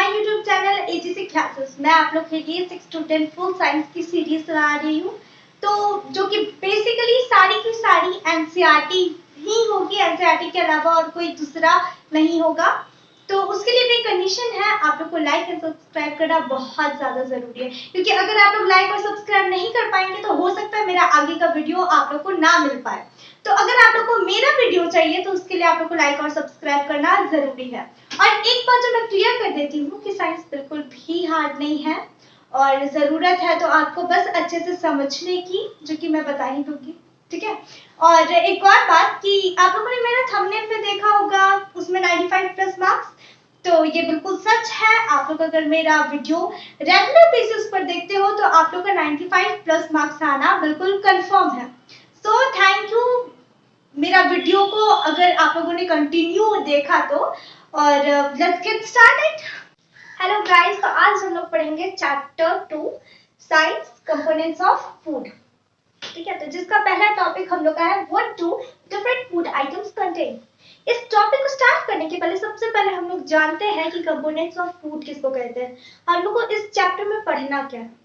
My YouTube channel AGC classes. मैं आप लोग के लिए 6 to 10 फुल साइंस की सीरीज चला रही हूँ, तो जो कि बेसिकली सारी की सारी एनसीईआरटी ही होगी, एनसीईआरटी के अलावा और कोई दूसरा नहीं होगा। तो उसके लिए भी कंडीशन है, आप लोग को लाइक एंड सब्सक्राइब करना बहुत ज़्यादा ज़रूरी है, क्योंकि अगर आप लोग लाइक और सब्सक्राइब नहीं कर पाएंगे तो हो सकता है मेरा आगे का वीडियो आप लोग को ना मिल पाए। तो अगर आप लोग को मेरा वीडियो चाहिए तो उसके लिए आप लोग को लाइक और सब्सक्राइब करना जरूरी है। और एक बात जो मैं क्लियर कर देती हूँ कि साइंस बिल्कुल भी हार्ड नहीं है, और ज़रूरत है तो आपको बस अच्छे से समझने की, जो कि मैं बता ही दूंगी, ठीक है। और एक और बात कि आप लोगों ने मेरा थंबनेल पे देखा होगा, उसमें 95 प्लस मार्क्स, तो ये बिल्कुल सच है। आप लोग अगर मेरा वीडियो रेगुलर बेसिस पर देखते हो तो आप लोग का 95 प्लस मार्क्स आना बिल्कुल कंफर्म है। सो थैंक यू मेरा वीडियो को अगर आप लोगों ने कंटिन्यू देखा तो। और let's get started. Hello guys, तो आज हम लोग पढ़ेंगे chapter 2 science components of food, ठीक है। तो जिसका पहला टॉपिक हम लोग का है what do different food items contain. इस टॉपिक को स्टार्ट करने के पहले सबसे पहले हम लोग जानते हैं कि कंपोनेंट्स ऑफ फूड किसको कहते हैं। हम लोग को इस चैप्टर में पढ़ना क्या है।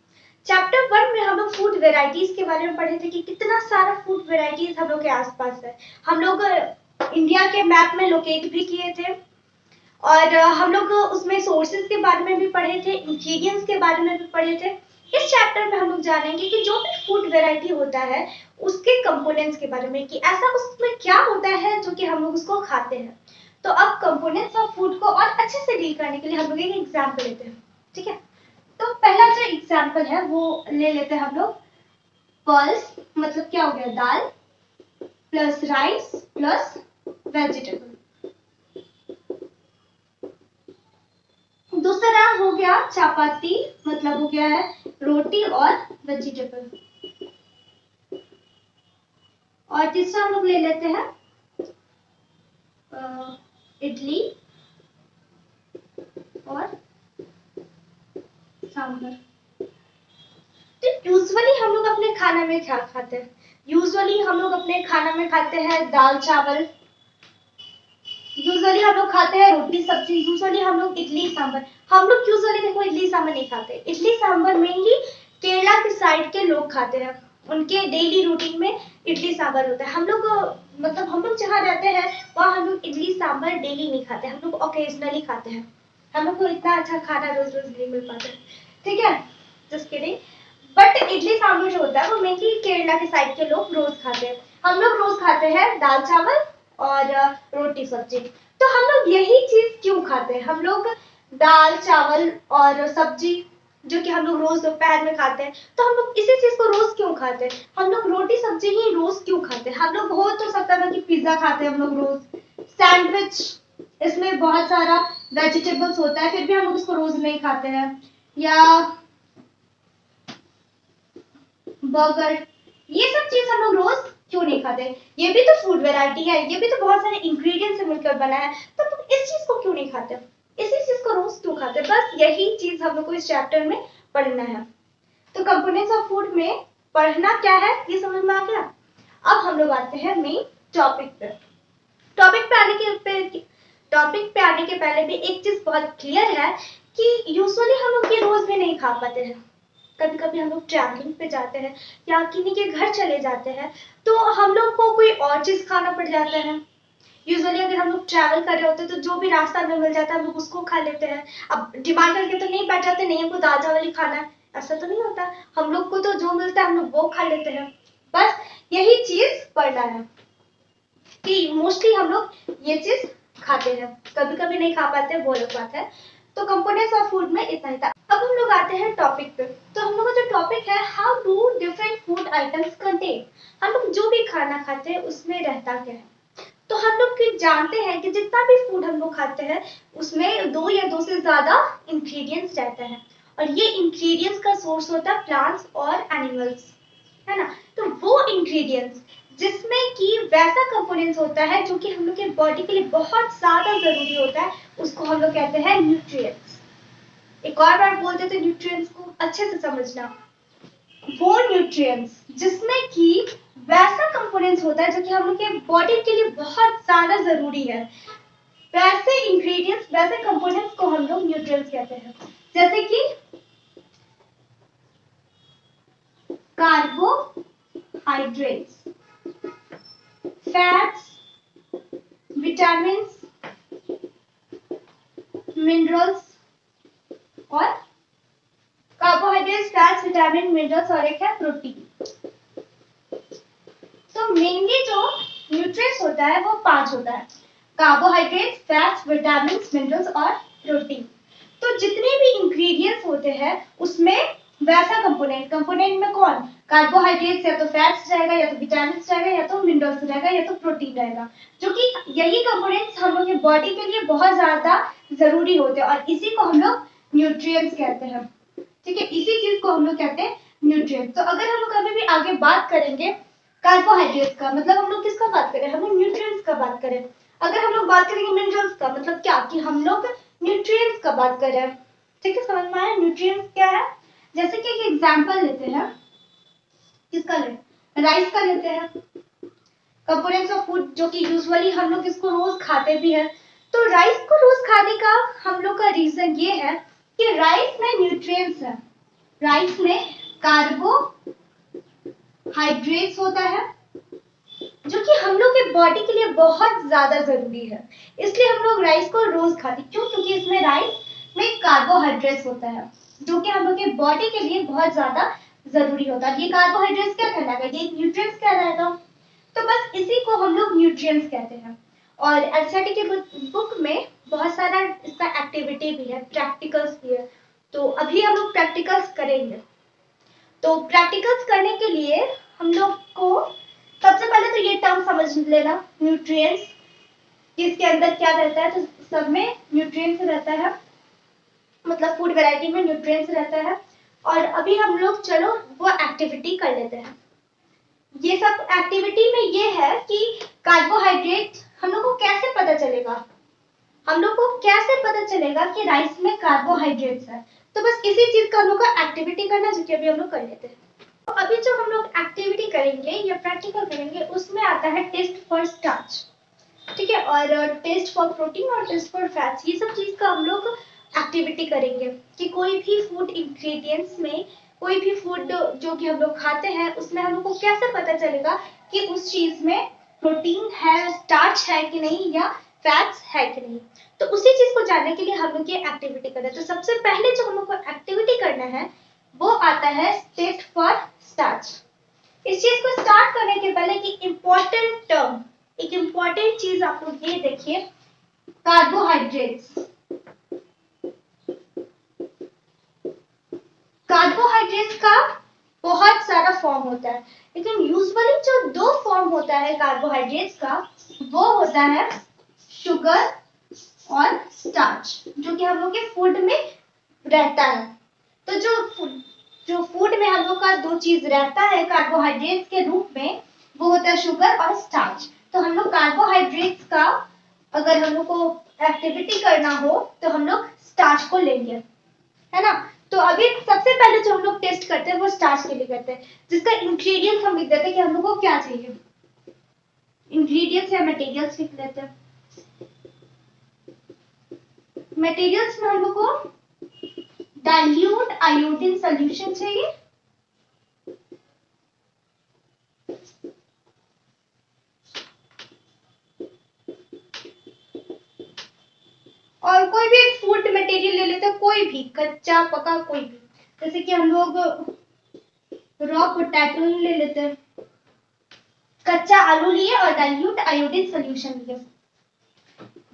चैप्टर 1 में हम लोग फूड वेराइटीज के बारे में पढ़े थे कि कितना सारा फूड वेराइटीज हम लोग के आसपास है। हम लोग इंडिया के मैप में लोकेट भी किए थे, और हम लोग उसमें सोर्सेज के बारे में भी पढ़े थे, इंग्रेडिएंट्स के बारे में भी पढ़े थे। इस चैप्टर में हम लोग जानेंगे कि जो भी फूड वेराइटी होता है उसके कंपोनेंट्स के बारे में, कि ऐसा उसमें क्या होता है जो कि हम लोग उसको खाते हैं। तो अब कंपोनेंट्स ऑफ फूड को और अच्छे से डील करने के लिए हम लोग एक एग्जाम्पल लेते हैं, ठीक है। तो पहला जो एग्जाम्पल है वो ले लेते हैं हम लोग। पल्स मतलब क्या हो गया, दाल प्लस राइस प्लस वेजिटेबल। दूसरा हो गया चपाती, मतलब हो गया है रोटी और वेजिटेबल। और तीसरा हम लोग ले लेते हैं इडली और सांभर। तो यूजुअली हम लोग अपने खाना में क्या खाते हैं? यूजुअली हम लोग अपने खाना में खाते हैं दाल चावल, यूजुअली हम लोग खाते हैं रोटी सब्जी, यूजुअली हम लोग इडली सांभर। हम लोग यूजुअली देखो इडली सांभर नहीं खाते। इडली सांभर मेनली केरला के साइड के लोग खाते हैं, उनके डेली रूटीन में इडली सांभर होता है। हम लोग मतलब हम लोग जहाँ रहते हैं वहाँ हम लोग इडली सांभर डेली नहीं खाते, हम लोग ओकेजनली खाते हैं। हम लोग को इतना अच्छा खाना रोज रोज नहीं मिल पाता, ठीक है, just kidding. But idli sambar जो होता है वो मेनली केरला के साइड के लोग रोज खाते हैं। हम लोग रोज खाते हैं दाल चावल और रोटी सब्जी। तो हम लोग यही चीज क्यों खाते हैं? हम लोग दाल चावल और सब्जी जो कि हम लोग रोज दोपहर में खाते हैं, तो हम लोग इसी चीज को रोज क्यों खाते हैं? हम लोग रोटी सब्जी ही रोज क्यों खाते हैं? हम लोग हो तो सकता था कि पिज्जा खाते हैं हम लोग रोज, सैंडविच, इसमें बहुत सारा वेजिटेबल्स होता है, फिर भी हम लोग इसको रोज नहीं खाते हैं। या बर्गर, ये सब चीज हम लोग रोज क्यों नहीं खाते? ये भी तो फूड वैरायटी है, ये भी तो बहुत सारे इंग्रेडिएंट्स से मिलकर बना है, तो तुम इस चीज को क्यों नहीं खाते? इसी चीज को रोज क्यों खाते? बस यही चीज हम लोग को इस चैप्टर में पढ़ना है। तो कंपोनेंट्स ऑफ फूड में पढ़ना क्या है ये समझ में आ गया। अब हम लोग आते हैं मेन टॉपिक पे। टॉपिक पे आने के पहले भी एक चीज बहुत क्लियर है कि यूजुअली हम लोग ये रोज भी नहीं खा पाते हैं। कभी कभी हम लोग ट्रैवलिंग पे जाते हैं या किन्हीं के घर चले जाते हैं, तो हम लोग को कोई और चीज खाना पड़ जाता है। यूजुअली अगर हम लोग ट्रैवल कर रहे होते हैं तो जो भी रास्ता में मिल जाता है हम लोग उसको खा लेते हैं। अब डिमांड करके तो नहीं बैठ जाते, नहीं हमको दाल चावल ही खाना है, ऐसा तो नहीं होता। हम लोग को तो जो मिलता है हम लोग वो खा लेते हैं। बस यही चीज पढ़ना है कि मोस्टली हम लोग ये चीज खाते हैं, कभी कभी नहीं खा पाते, वो अलग बात है। तो कंपोनेंट्स ऑफ फूड में इतना ही था। अब हम लोग आते हैं टॉपिक पे। तो हम लोग का जो टॉपिक है how do different food items contain, हम लोग जो भी खाना खाते हैं उसमें रहता क्या है। तो हम लोग जानते हैं कि जितना भी फूड हम लोग खाते हैं उसमें 2 या 2 से ज्यादा इंग्रेडिएंट्स रहते हैं, और ये इंग्रेडिएंट्स का सोर्स होता है प्लांट्स और एनिमल्स, है ना। तो वो इंग्रेडिएंट्स जिसमें कि वैसा कंपोनेंट्स होता है जो कि हम लोग के बॉडी के लिए बहुत ज्यादा जरूरी होता है, उसको हम लोग कहते हैं न्यूट्रिएंट्स। एक और बार बोलते थे न्यूट्रिएंट्स को अच्छे से समझना। वो न्यूट्रिएंट्स जिसमें कि वैसा कंपोनेंट्स होता है जो कि हम लोग के बॉडी के लिए बहुत ज्यादा जरूरी है, वैसे इंग्रेडिएंट्स, वैसे कंपोनेंट्स को हम लोग न्यूट्रिएंट्स न्यूट्रिएंट्स कहते हैं, जैसे कि कार्बोहाइड्रेट्स, फैट्स, विटामिन्स, मिनरल्स और कार्बोहाइड्रेट्स, फैट्स, विटामिन, मिनरल्स और एक है प्रोटीन। तो मेनली जो न्यूट्रिएंट्स होता है वो 5 होता है, कार्बोहाइड्रेट्स, फैट्स, विटामिन, मिनरल्स और प्रोटीन। तो जितने भी इंग्रेडिएंट्स होते हैं उसमें वैसा कंपोनेंट में कौन, कार्बोहाइड्रेट्स या तो फैट्स रहेगा या तो विटामिन रहेगा या तो मिनरल्स रहेगा या तो प्रोटीन रहेगा, जो कि यही कंपोनेंट्स हम लोग के बॉडी के लिए बहुत ज्यादा जरूरी होते हैं और इसी को हम लोग न्यूट्रिएंट्स कहते हैं। ठीक है, इसी चीज को हम लोग कहते हैं न्यूट्रिएंट्स। तो अगर हम लोग कभी भी आगे बात करेंगे कार्बोहाइड्रेट्स का, मतलब हम लोग किसका बात करें, हम लोग न्यूट्रिएंट्स का बात करें। अगर हम लोग बात करेंगे मिनरल्स का, मतलब क्या कि हम लोग न्यूट्रिएंट्स का बात कर रहे हैं। ठीक है, समझ में आया न्यूट्रिएंट्स क्या है। जैसे कि एक एग्जांपल लेते हैं, किसका ले, राइस का लेते हैं, कंपोनेंट्स ऑफ फूड, जो कि यूजुअली हम लोग इसको रोज खाते भी हैं। तो राइस को रोज खाने का हम लोग का रीजन ये है कि राइस में न्यूट्रिएंट्स है, राइस में कार्बोहाइड्रेट्स होता है जो कि हम लोग के बॉडी के लिए बहुत ज्यादा जरूरी है, इसलिए हम लोग राइस को रोज खाते हैं। क्यों? क्योंकि इसमें राइस में कार्बोहाइड्रेट्स होता है जो कि हम लोग के बॉडी के लिए बहुत ज्यादा जरूरी होता है। ये कार्बोहाइड्रेट्स क्या कहलाएगा, ये न्यूट्रिएंट्स कहलाएगा। तो बस इसी को हम लोग न्यूट्रिएंट्स कहते हैं। और एनसीईआरटी के बुक में बहुत सारा इसका एक्टिविटी भी है, प्रैक्टिकल्स भी है। तो अभी हम लोग प्रैक्टिकल्स करेंगे। तो प्रैक्टिकल्स करने के लिए हम लोग को सबसे पहले तो ये टर्म समझ लेना, न्यूट्रिएंट्स, इसके अंदर क्या रहता है। तो सब में न्यूट्रिएंट्स रहता है, मतलब फूड वैरायटी में न्यूट्रिएंट्स रहता है। और अभी हम लोग चलो वो एक्टिविटी कर लेते हैं। ये सब एक्टिविटी में ये है कि कार्बोहाइड्रेट हम लोग को कैसे पता चलेगा, हम लोग को कैसे पता चलेगा कि राइस में कार्बोहाइड्रेट्स है। तो बस इसी चीज का हम लोग को एक्टिविटी करना, जो कि अभी हम लोग कर लेते हैं। तो अभी जो हम लोग एक्टिविटी करेंगे या प्रैक्टिकल करेंगे उसमें आता है टेस्ट फॉर स्टार्च, ठीक है, और टेस्ट फॉर प्रोटीन और टेस्ट फॉर फैट्स। ये सब चीज का हम लोग एक्टिविटी करेंगे कि कोई भी फूड इंग्रेडिएंट्स में, कोई भी फूड जो कि हम लोग खाते हैं उसमें हम लोग को कैसे पता चलेगा कि उस चीज में प्रोटीन है, स्टार्च है कि नहीं, या फैट्स है कि नहीं। तो उसी चीज को जानने के लिए हम लोग ये एक्टिविटी कर रहे हैं। तो सबसे पहले जो हम लोग को एक्टिविटी करना है वो आता है टेस्ट फॉर स्टार्च। इस चीज को स्टार्ट करने के पहले की इम्पोर्टेंट टर्म, एक इम्पोर्टेंट चीज आप लोग ये देखिए, कार्बोहाइड्रेट्स। कार्बोहाइड्रेट्स का बहुत सारा फॉर्म होता है, लेकिन यूजुअली जो 2 फॉर्म होता है कार्बोहाइड्रेट्स का वो होता है शुगर और स्टार्च, जो कि हम लोग के फूड में रहता है। तो जो फूड में हम लोग का 2 चीज रहता है कार्बोहाइड्रेट्स के रूप में, वो होता है शुगर और स्टार्च। तो हम लोग कार्बोहाइड्रेट्स का अगर हम लोग को एक्टिविटी करना हो तो हम लोग स्टार्च को लेंगे, है ना। तो अभी सबसे पहले जो हम लोग टेस्ट करते हैं वो स्टार्च के लिए करते हैं, जिसका इंग्रेडिएंट्स हम लिख देते हैं कि हम लोग को क्या चाहिए। इंग्रेडिएंट्स या मटेरियल्स लिख लेते हैं। मटेरियल्स में हम लोग को डाइल्यूट आयोडीन सॉल्यूशन चाहिए, और कोई भी एक फूड मटेरियल ले लेते हैं, कोई भी कच्चा पका कोई भी, जैसे कि हम लोग रॉ पोटैटो ही ले लेते हैं, कच्चा आलू लिए और डाइल्यूट आयोडीन सॉल्यूशन लिए।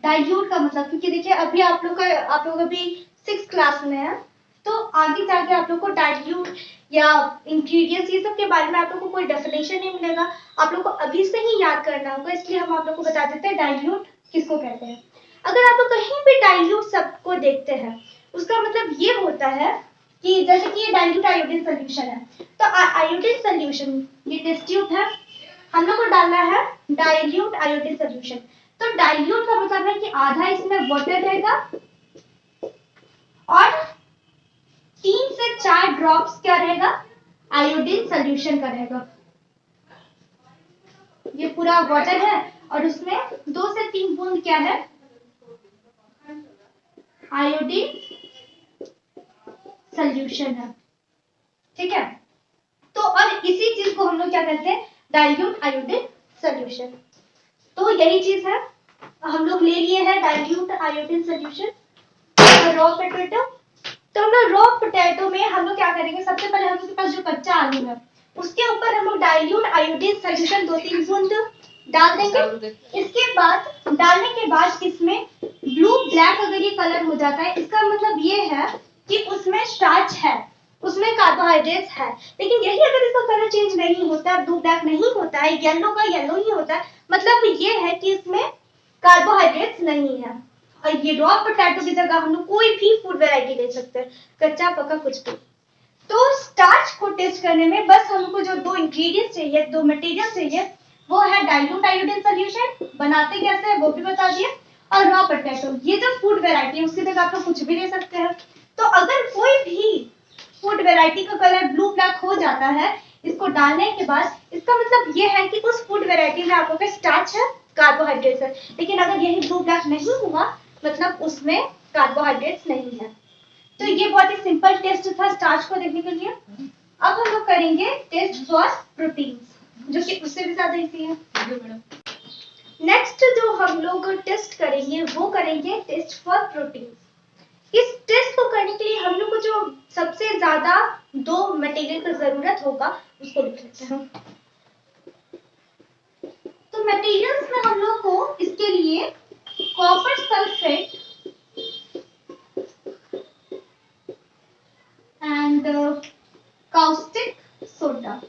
डाइल्यूट का मतलब, क्योंकि देखिए अभी आप लोग अभी 6th क्लास में है, तो आगे जाके आप लोग को डाइल्यूट या इंग्रेडिएंट्स ये सब के बारे में आप लोग को कोई डेफिनेशन नहीं मिलेगा, आप लोग को अभी से ही याद करना होगा, इसलिए हम आप लोग को बता देते हैं डाइल्यूट किसको कहते हैं। अगर आप लोग कहीं भी डाइल्यूट सबको देखते हैं उसका मतलब ये होता है कि जैसे कि ये डाइल्यूट आयोडीन सॉल्यूशन है, तो आयोडीन सॉल्यूशन ये टेस्ट ट्यूब है, हम लोग को डालना है डाइल्यूट आयोडीन सॉल्यूशन। तो डाइल्यूट का मतलब है कि आधा इसमें वाटर रहेगा और 3 से 4 ड्रॉप्स क्या रहेगा, आयोडीन सॉल्यूशन का रहेगा। ये पूरा वाटर है और उसमें 2 से 3 बूंद क्या है, आयोडीन सोल्यूशन है, ठीक है। तो और इसी चीज को हम लोग क्या कहते हैं, डाइल्यूट आयोडीन सोल्यूशन। तो यही चीज है, हम लोग ले लिए हैं dilute iodine solution raw potato. तो हम लोग रॉ पोटैटो में हम लोग क्या करेंगे, सबसे पहले हम लोग के पास जो कच्चा आलू है उसके ऊपर हम लोग डाइल्यूट आयोडीन सोल्यूशन 2-3 बूंद डाल देंगे। इसके बाद डालने के बाद इसमें ब्लू ब्लैक अगर ये कलर हो जाता है, इसका मतलब ये है कि उसमें स्टार्च है, उसमें कार्बोहाइड्रेट्स है। लेकिन यही अगर इसका कलर चेंज नहीं होता, ब्लू ब्लैक नहीं होता है, येलो का येलो ही होता है, मतलब ये है कि इसमें कार्बोहाइड्रेट्स नहीं है। और ये रॉ पोटैटो की जगह हम लोग कोई भी फूड वैरायटी ले सकते हैं, कच्चा पका कुछ भी। तो स्टार्च को टेस्ट करने में बस हमको जो 2 इंग्रेडिएंट्स चाहिए, 2 मटेरियल चाहिए, वो है डाइल्यूट आयोडीन सोल्यूशन, बनाते कैसे है वो भी बता दिए, और रॉ पोटैटो। ये जो फूड वैरायटी है उसकी जगह आप लोग कुछ भी ले सकते हैं। तो अगर कोई भी फूड वैरायटी का कलर ब्लू ब्लैक हो जाता है इसको डालने के बाद, इसका मतलब ये है कि उस फूड वैरायटी में आपको स्टार्च है, कार्बोहाइड्रेट्स है। लेकिन अगर यही ब्लू ब्लैक नहीं हुआ मतलब उसमें कार्बोहाइड्रेट्स नहीं है। तो ये बहुत ही सिंपल टेस्ट था स्टार्च को देखने के लिए। अब हम लोग करेंगे टेस्ट फॉर प्रोटीन्स, जो कि उससे भी ज्यादा इजी है। नेक्स्ट जो हम लोग टेस्ट करेंगे वो करेंगे टेस्ट फॉर प्रोटीन्स। इस टेस्ट को करने के लिए हम लोग को जो सबसे ज्यादा 2 मटेरियल की जरूरत होगा उसको लिख लेते हैं। तो मटेरियल्स में हम लोग को इसके लिए कॉपर सल्फेट एंड काउस्टिक सोडा,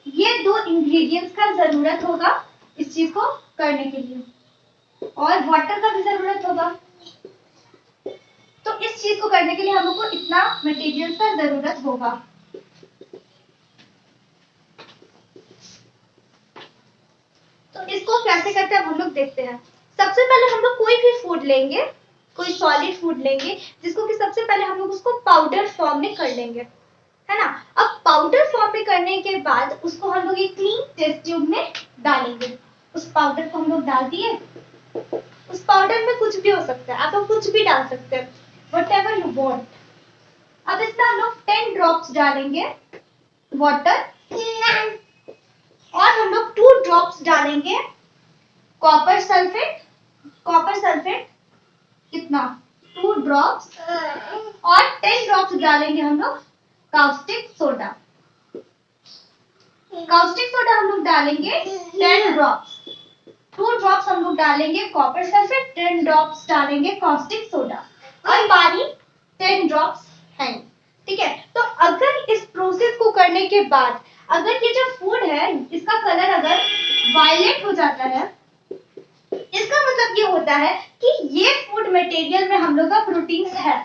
ये 2 इंग्रेडिएंट्स का जरूरत होगा इस चीज को करने के लिए, और वाटर का भी जरूरत होगा। तो इस चीज को करने के लिए हम लोग को इतना मटेरियल का जरूरत होगा। तो इसको कैसे करते हैं हम लोग देखते हैं। सबसे पहले हम लोग कोई भी फूड लेंगे, कोई सॉलिड फूड लेंगे, जिसको कि सबसे पहले हम लोग उसको पाउडर फॉर्म में कर लेंगे, है ना। अब पाउडर फॉर्म में करने के बाद उसको हम लोग एक क्लीन टेस्ट ट्यूब में डालेंगे। उस पाउडर को हम लोग डाल दिए, उस पाउडर में कुछ भी हो सकता है, आप लोग कुछ भी डाल सकते हैं, whatever you want। अब इसमें हम लोग 10 ड्रॉप्स डालेंगे वाटर, और हम लोग 2 ड्रॉप्स डालेंगे कॉपर सल्फेट। कॉपर सल्फेट कितना, 2 ड्रॉप्स, और 10 ड्रॉप्स डालेंगे हम लोग काउस्टिक सोडा। काउस्टिक सोडा हम लोग डालेंगे 10 ड्रॉप्स, 2 ड्रॉप्स हम लोग डालेंगे कॉपर सल्फेट, 10 ड्रॉप्स डालेंगे काउस्टिक सोडा, और पानी 10 ड्रॉप्स है, ठीक है। तो अगर इस प्रोसेस को करने के बाद अगर ये जो फूड है इसका कलर अगर वायलेट हो जाता है, इसका मतलब ये होता है कि ये फूड मटेरियल में हम लोग का प्रोटीन्स है।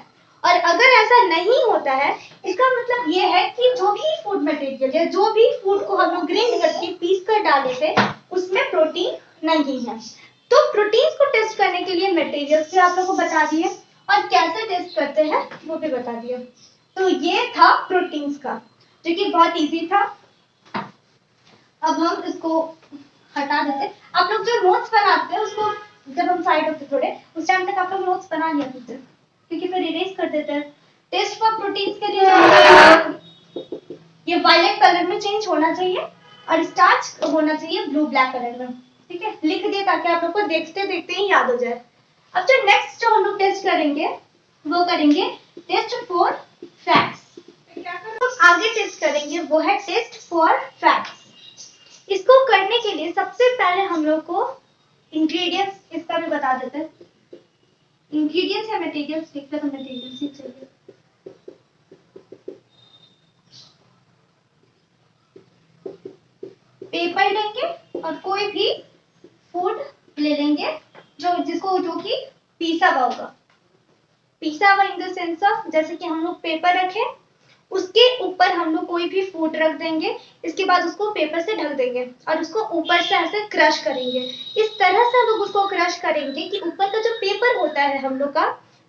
और अगर ऐसा नहीं होता है इसका मतलब ये है कि जो भी फूड मटेरियल है, जो भी फूड को हम लोग ग्राइंड करके पीस कर डाले थे उसमें प्रोटीन नहीं है। तो प्रोटीन्स को टेस्ट करने के लिए मटेरियल्स भी आप लोग को बता दिए, और कैसे टेस्ट करते हैं वो भी बता दिए। तो ये था प्रोटीन्स का, जो कि बहुत इजी था। अब हम इसको हटा देते। आप लोग जो नोट्स बनाते हैं उसको जब हम साइड होते थोड़े उस टाइम तक आप लोग नोट्स बना लिया करते, क्योंकि फिर इरेज कर देते हैं। टेस्ट फॉर प्रोटीन्स के लिए ये वायलेट कलर में चेंज होना चाहिए और स्टार्च होना चाहिए ब्लू ब्लैक कलर में, ठीक है। लिख दिए ताकि आप लोग को देखते देखते ही याद हो जाए। अब जो नेक्स्ट जो हम लोग टेस्ट करेंगे वो करेंगे टेस्ट फॉर फैट्स। आगे टेस्ट करेंगे वो है टेस्ट फॉर फैट्स। इसको करने के लिए सबसे पहले हम लोग को इंग्रेडिएंट्स इसका भी बता देते हैं। इंग्रेडिएंट्स है मटेरियल्स, लिखते तो मटेरियल्स ही चाहिए। पेपर लेंगे और कोई भी फूड ले लेंगे जो कि पीसा हुआ होगा। पीसा हुआ इन द सेंस ऑफ जैसे कि हम लोग पेपर रखे, उसके ऊपर हम लोग कोई भी फूड रख देंगे, इसके बाद उसको पेपर से ढक देंगे और उसको ऊपर से ऐसे क्रश करेंगे। इस तरह से हम लोग उसको क्रश करेंगे कि ऊपर का जो पेपर होता है हम लोग का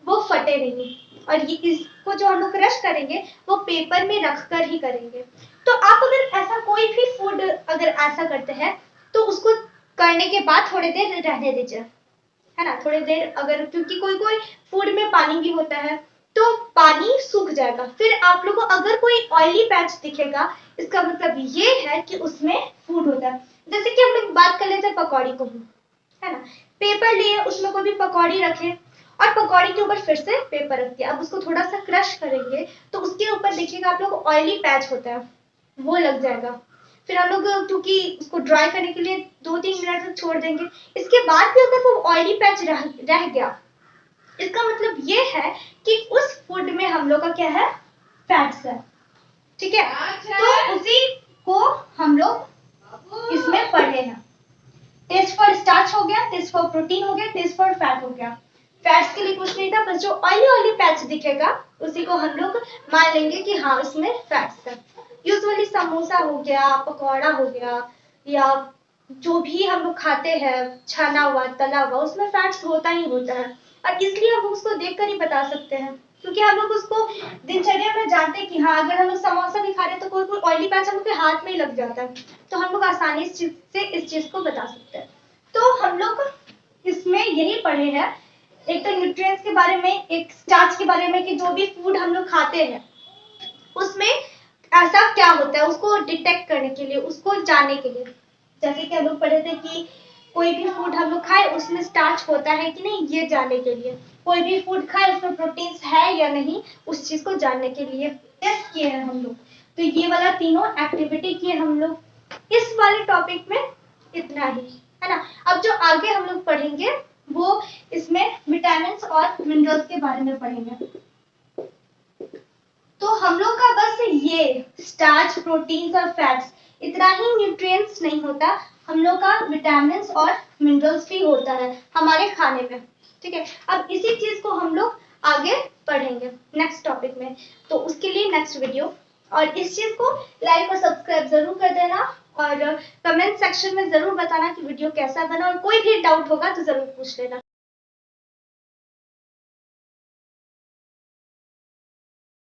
वो फटे नहीं, और ये इसको जो हम लोग क्रश करेंगे वो पेपर में रख कर ही करेंगे। तो आप अगर ऐसा कोई भी फूड अगर ऐसा करते हैं तो उसको करने के बाद थोड़ी देर रहने दीजिए, है ना। थोड़ी देर अगर, क्योंकि कोई कोई फूड में पानी भी होता है तो पानी सूख जाएगा। फिर आप लोगों को अगर कोई ऑयली पैच दिखेगा, इसका मतलब ये है कि उसमें फूड होता है। जैसे कि हम लोग बात कर लेते हैं पकौड़ी को, है ना, पेपर लिए, उसमें कोई भी पकौड़ी रखे और पकौड़ी के ऊपर फिर से पेपर रख दिया, अब उसको थोड़ा सा क्रश करेंगे तो उसके ऊपर देखिएगा आप लोग ऑयली पैच होता है, वो लग जाएगा। फिर हम लोग क्योंकि उसको ड्राई करने के लिए 2-3 मिनट तक छोड़ देंगे, इसके बाद भी अगर वो ऑयली पैच रह गया, इसका मतलब ये है कि उस फूड में हम लोग का क्या है, फैट्स है। ठीक है, तो उसी को हम लोग इसमें पढ़े हैं। टेस्ट फॉर स्टार्च हो गया, टेस्ट फॉर प्रोटीन हो गया, टेस्ट फॉर फैट हो गया। फैट्स के लिए कुछ नहीं था, बस जो ऑयली पैच दिखेगा उसी को हम लोग मान लेंगे कि हाँ इसमें फैट्स है। यूजुअली समोसा हो गया, पकौड़ा हो गया, या जो भी हम लोग खाते हैं छना हुआ तला हुआ, उसमें फैट्स होता ही होता है। और इसलिए हम उसको देखकर ही बता सकते हैं, क्योंकि हम लोग उसको दिनचर्या में जानते हैं कि हाँ अगर हम लोग समोसा भी खा रहे हैं तो कोई ऑयली पैच हम लोग के हाथ में ही लग जाता है, तो हम लोग आसानी से इस चीज को बता सकते हैं। तो हम लोग इसमें यही पढ़े हैं, एक तो न्यूट्रिएंट्स के बारे में, एक स्टार्च के बारे में कि जो भी फूड हम लोग खाते हैं उसमें ऐसा क्या होता है, उसको डिटेक्ट करने के लिए, उसको जानने के लिए। जैसे कि हम लोग पढ़े थे कि कोई भी फूड हम लोग खाए उसमें स्टार्च होता है कि नहीं, ये जानने के लिए। कोई भी फूड खाए उसमें प्रोटीन्स है या नहीं, उस चीज को जानने के लिए टेस्ट किए हैं हम लोग। तो ये वाला तीनों एक्टिविटी किए हम लोग इस वाले टॉपिक में, इतना ही है ना। अब जो आगे हम लोग पढ़ेंगे वो इसमें विटामिन और मिनरल्स के बारे में पढ़ेंगे। तो हम लोग का बस ये स्टार्च, प्रोटीन्स और फैट्स, इतना ही न्यूट्रिएंट्स नहीं होता, हम लोग का विटामिन और मिनरल्स भी होता है हमारे खाने में। ठीक है, अब इसी चीज को हम लोग आगे पढ़ेंगे नेक्स्ट टॉपिक में, तो उसके लिए नेक्स्ट वीडियो। और इस चीज को लाइक और सब्सक्राइब जरूर कर देना, और कमेंट सेक्शन में जरूर बताना कि वीडियो कैसा बना, और कोई भी डाउट होगा तो जरूर पूछ लेना।